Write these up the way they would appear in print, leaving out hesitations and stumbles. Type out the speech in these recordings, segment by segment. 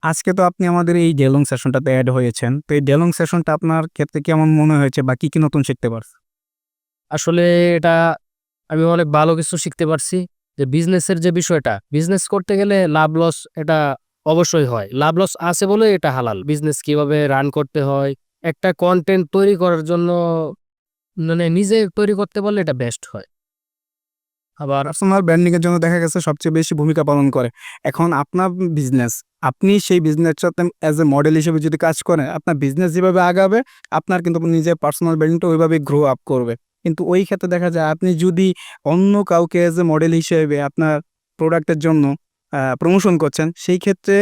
আজকে তো আপনি আমাদের এই ডেলং সেশনটাতে এড হয়েছেন। তো এই ডেলং সেশনটা আপনার ক্ষেত্রে কেমন মনে হয়েছে বা কি নতুন শিখতে পারছেন? আসলে এটা আমি অনেক ভালো কিছু শিখতে পারছি। যে বিজনেসের যে বিষয়টা, বিজনেস করতে গেলে লাভ লস এটা অবশ্যই হয়। লাভ লস আছে বলে এটা হালাল। বিজনেস কিভাবে রান করতে হয়, একটা কনটেন্ট তৈরি করার জন্য মানে নিজে তৈরি করতে পারলে এটা বেস্ট হয়। আবার পার্সোনাল ব্র্যান্ডিং এর জন্য দেখা গেছে সবচেয়ে বেশি ভূমিকা পালন করে। এখন আপনার বিজনেস, আপনি সেই বিজনেসটাতে অ্যাজ এ মডেল হিসেবে যদি কাজ করেন, আপনার বিজনেস যেভাবে আগাবে, আপনার কিন্তু নিজের পার্সোনাল ব্র্যান্ডিংটা ওইভাবেই গ্রো আপ করবে। কিন্তু ওই ক্ষেত্রে দেখা যায় আপনি যদি অন্য কাউকে অ্যাজ এ মডেল হিসেবে আপনার প্রোডাক্টের জন্য প্রমোশন করছেন, সেই ক্ষেত্রে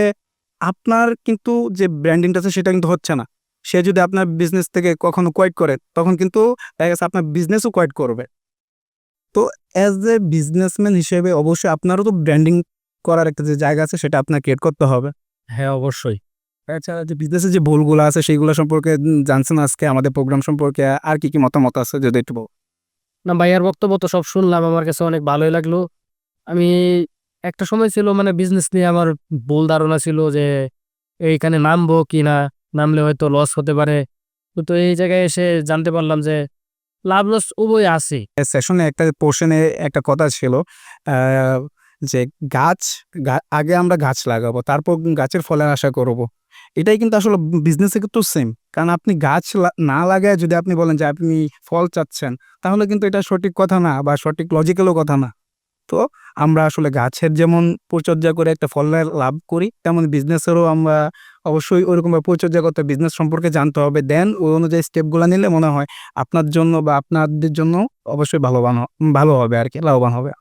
আপনার কিন্তু যে ব্র্যান্ডিংটা আছে সেটা কিন্তু হচ্ছে না। সে যদি আপনার বিজনেস থেকে কখনো কোয়াইট করে, তখন কিন্তু দেখা গেছে আপনার বিজনেসও কোয়াইট করবে। তো অ্যাজ এ বিজনেসম্যান হিসেবে অবশ্যই আপনারও তো ব্র্যান্ডিং করার একটা যে জায়গা আছে সেটা আপনার ক্রিয়েট করতে হবে। হ্যাঁ, অবশ্যই। এছাড়া যে বিজনেসের যে ভুলগুলো আছে সেইগুলো সম্পর্কে জানছেন আজকে আমাদের প্রোগ্রাম সম্পর্কে আর কি মতামত আছে যদি একটু না, ভাইয়ার বক্তব্য তো সব শুনলাম। আমার কাছে অনেক ভালোই লাগলো। আমি একটা সময় ছিল মানে বিজনেস নিয়ে আমার ভুল ধারণা ছিল যে এইখানে নামবো কি না, নামলে হয়তো লস হতে পারে। তো এই জায়গায় এসে জানতে পারলাম যে লাভ লস উভয় আছে। সেশনে একটা পোর্শনে একটা কথা ছিল আ যে গাছ আগে আমরা গাছ লাগাবো, তারপর গাছের ফলের আশা করব। এটাই কিন্তু আসলে বিজনেসে কিন্তু সেম। কারণ আপনি গাছ না লাগায় যদি আপনি বলেন যে আপনি ফল চাচ্ছেন, তাহলে কিন্তু এটা সঠিক কথা না বা সঠিক লজিক্যালও কথা না। তো আমরা আসলে গাছের যেমন পরিচর্যা করে একটা ফলের লাভ করি, তেমন বিজনেসেরও আমরা অবশ্যই ওইরকমভাবে পরিচর্যা করতে বিজনেস সম্পর্কে জানতে হবে। দেন ওই অনুযায়ী স্টেপগুলা নিলে মনে হয় আপনার জন্য বা আপনাদের জন্য অবশ্যই ভালো হবে আরকি, লাভবান হবে।